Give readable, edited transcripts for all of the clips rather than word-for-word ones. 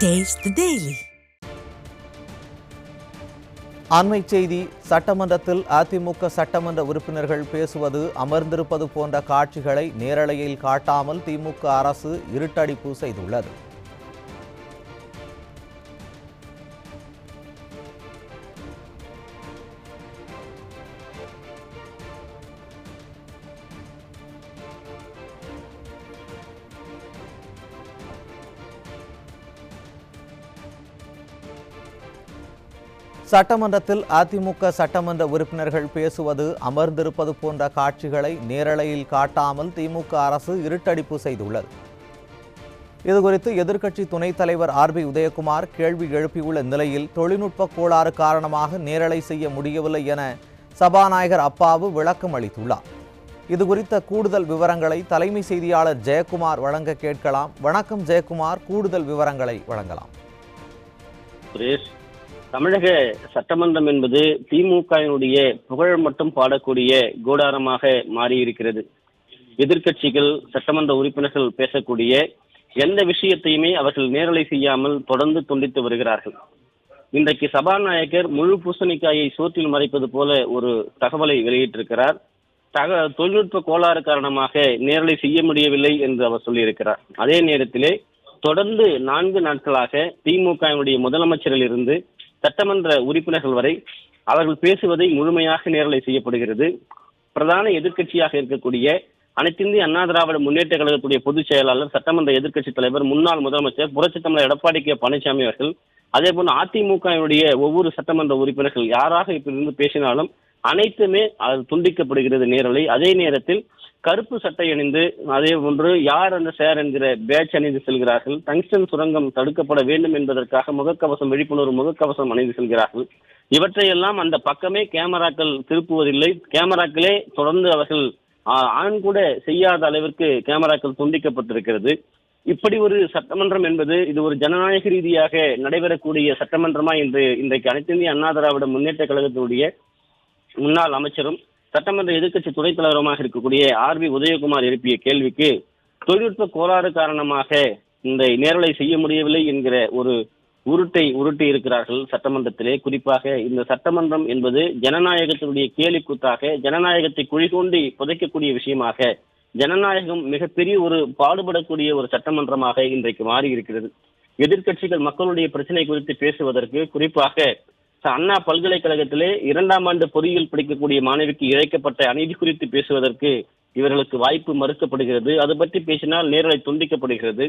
Taste the Daily. அண்மை செய்தி. சட்டமன்றத்தில் அதிமுக சட்டமன்ற உறுப்பினர்கள் பேசுவது, அமர்ந்திருப்பது போன்ற காட்சிகளை நேரலையில் காட்டாமல் திமுக அரசு இருட்டடிப்பு செய்துள்ளது. சட்டமன்றத்தில் அதிமுக சட்டமன்ற உறுப்பினர்கள் பேசுவது, அமர்ந்திருப்பது போன்ற காட்சிகளை நேரலையில் காட்டாமல் திமுக அரசு இருட்டடிப்பு செய்துள்ளது. இதுகுறித்து எதிர்க்கட்சி துணைத் தலைவர் ஆர்பி உதயகுமார் கேள்வி எழுப்பியுள்ள நிலையில், தொழில்நுட்ப கோளாறு காரணமாக நேரலை செய்ய முடியவில்லை என சபாநாயகர் அப்பாவு விளக்கம் அளித்துள்ளார். இதுகுறித்த கூடுதல் விவரங்களை தலைமை செய்தியாளர் ஜெயக்குமார் வழங்க கேட்கலாம். வணக்கம் ஜெயக்குமார், கூடுதல் விவரங்களை வழங்கலாம். தமிழக சட்டமன்றம் என்பது திமுகவினுடைய புகழ் மட்டும் பாடக்கூடிய கூடாரமாக மாறியிருக்கிறது. எதிர்க்கட்சிகள், சட்டமன்ற உறுப்பினர்கள் பேசக்கூடிய எந்த விஷயத்தையுமே அவர்கள் நேரலை செய்யாமல் தொடர்ந்து துண்டித்து வருகிறார்கள். இன்றைக்கு சபாநாயகர் முழு பூசணிக்காயை சோற்றில் மறைப்பது போல ஒரு தகவலை வெளியிட்டிருக்கிறார். தொழில்நுட்ப கோளாறு காரணமாக நேரலை செய்ய முடியவில்லை என்று அவர் சொல்லியிருக்கிறார். அதே நேரத்திலே தொடர்ந்து 4 நாட்களாக திமுகவினுடைய முதலமைச்சரில் இருந்து சட்டமன்ற உறுப்பினர்கள் வரை அவர்கள் பேசுவதை முழுமையாக நேரலை செய்யப்படுகிறது. பிரதான எதிர்க்கட்சியாக இருக்கக்கூடிய அனைத்திந்திய அண்ணா திராவிட முன்னேற்ற கழகத்துடைய பொதுச் செயலாளர், சட்டமன்ற எதிர்க்கட்சி தலைவர், முன்னாள் முதலமைச்சர் புரட்சித் தமிழர் எடப்பாடி கே பழனிசாமி அவர்கள், அதே போல அதிமுகவினுடைய ஒவ்வொரு சட்டமன்ற உறுப்பினர்கள் யாராக இருந்து பேசினாலும் அனைத்துமே அது துண்டிக்கப்படுகிறது நேரலை. அதே நேரத்தில் கருப்பு சட்டை அணிந்து, அதே போன்று யார் அந்த சார் என்கிற பேட்ச் அணிந்து செல்கிறார்கள். டங்ஸ்டன் சுரங்கம் தடுக்கப்பட வேண்டும் என்பதற்காக முகக்கவசம், விழிப்புணர்வு முகக்கவசம் அணிந்து செல்கிறார்கள். இவற்றையெல்லாம் அந்த பக்கமே கேமராக்கள் திருப்புவதில்லை. கேமராக்களே தொடர்ந்து அவர்கள் ஆண் கூட செய்யாத அளவிற்கு கேமராக்கள் துண்டிக்கப்பட்டிருக்கிறது. இப்படி ஒரு சட்டமன்றம் என்பது இது ஒரு ஜனநாயக ரீதியாக நடைபெறக்கூடிய சட்டமன்றமா என்று இன்றைக்கு அனைத்திந்திய அண்ணா திராவிட முன்னேற்ற கழகத்தினுடைய முன்னாள் அமைச்சரும் சட்டமன்ற எதிர்க்கட்சி துணைத் தலைவருமாக இருக்கக்கூடிய ஆர்பி உதயகுமார் எழுப்பிய கேள்விக்கு, தொழில்நுட்ப கோளாறு காரணமாக இந்த நேரலை செய்ய முடியவில்லை என்கிற ஒரு உருட்டி இருக்கிறார்கள் சட்டமன்றத்திலே. குறிப்பாக இந்த சட்டமன்றம் என்பது ஜனநாயகத்தினுடைய கேலிக்கூத்தாக, ஜனநாயகத்தை குழிகோண்டி புதைக்கக்கூடிய விஷயமாக, ஜனநாயகம் மிகப்பெரிய ஒரு பாடுபடக்கூடிய ஒரு சட்டமன்றமாக இன்றைக்கு மாறி இருக்கிறது. எதிர்க்கட்சிகள் மக்களுடைய பிரச்சனை குறித்து பேசுவதற்கு, குறிப்பாக அண்ணா பல்கலைக்கழகத்திலே 2ஆம் ஆண்டு பொறியியல் படிக்கக்கூடிய மாணவிக்கு இழைக்கப்பட்ட அநீதி குறித்து பேசுவதற்கு இவர்களுக்கு வாய்ப்பு மறுக்கப்படுகிறது. அது பற்றி பேசினால் நேரலை துண்டிக்கப்படுகிறது.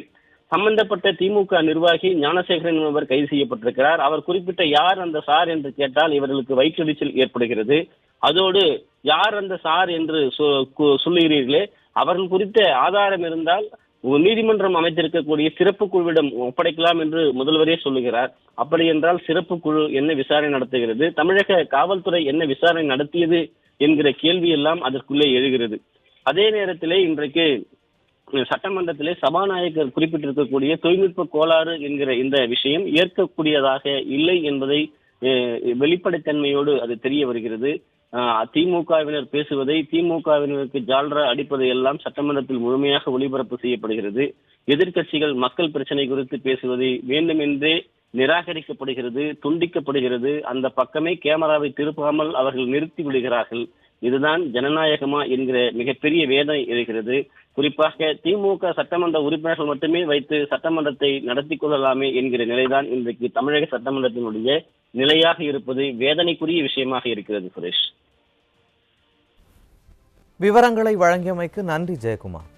சம்பந்தப்பட்ட திமுக நிர்வாகி ஞானசேகரன் என்பவர் கைது செய்யப்பட்டிருக்கிறார். அவர் குறிப்பிட்ட யார் அந்த சார் என்று கேட்டால் இவர்களுக்கு வயிற்றெரிச்சல் ஏற்படுகிறது. அதோடு யார் அந்த சார் என்று சொல்லுகிறீர்களே, அவர்கள் குறித்த ஆதாரம் இருந்தால் நீதிமன்றம் அமைத்திருக்கக்கூடிய சிறப்பு குழுவிடம் ஒப்படைக்கலாம் என்று முதல்வரே சொல்லுகிறார். அப்படி என்றால் சிறப்பு குழு என்ன விசாரணை நடத்துகிறது, தமிழக காவல்துறை என்ன விசாரணை நடத்தியது என்கிற கேள்வி எல்லாம் அதற்குள்ளே எழுகிறது. அதே நேரத்திலே இன்றைக்கு சட்டமன்றத்திலே சபாநாயகர் குறிப்பிட்டிருக்கக்கூடிய தொழில்நுட்ப கோளாறு என்கிற இந்த விஷயம் ஏற்கக்கூடியதாக இல்லை என்பதை வெளிப்படைத்தன்மையோடு அது தெரிய வருகிறது. திமுகவினர் பேசுவதை, திமுகவினருக்கு ஜால்ரா அடிப்பதை எல்லாம் சட்டமன்றத்தில் முழுமையாக ஒளிபரப்பு செய்யப்படுகிறது. எதிர்க்கட்சிகள் மக்கள் பிரச்சனை குறித்து பேசுவதை வேண்டுமென்றே நிராகரிக்கப்படுகிறது, துண்டிக்கப்படுகிறது. அந்த பக்கமே கேமராவை திருப்பாமல் அவர்கள் நிறுத்தி விடுகிறார்கள். இதுதான் ஜனநாயகமா என்கிற மிகப்பெரிய வேதனை இருக்கிறது. குறிப்பாக திமுக சட்டமன்ற உறுப்பினர்கள் மட்டுமே வைத்து சட்டமன்றத்தை நடத்தி கொள்ளலாமே என்கிற நிலைதான் இன்றைக்கு தமிழக சட்டமன்றத்தினுடைய நிலையாக இருப்பது வேதனைக்குரிய விஷயமாக இருக்கிறது. சுரேஷ், விவரங்களை வழங்கியமைக்கு நன்றி ஜெயக்குமார்.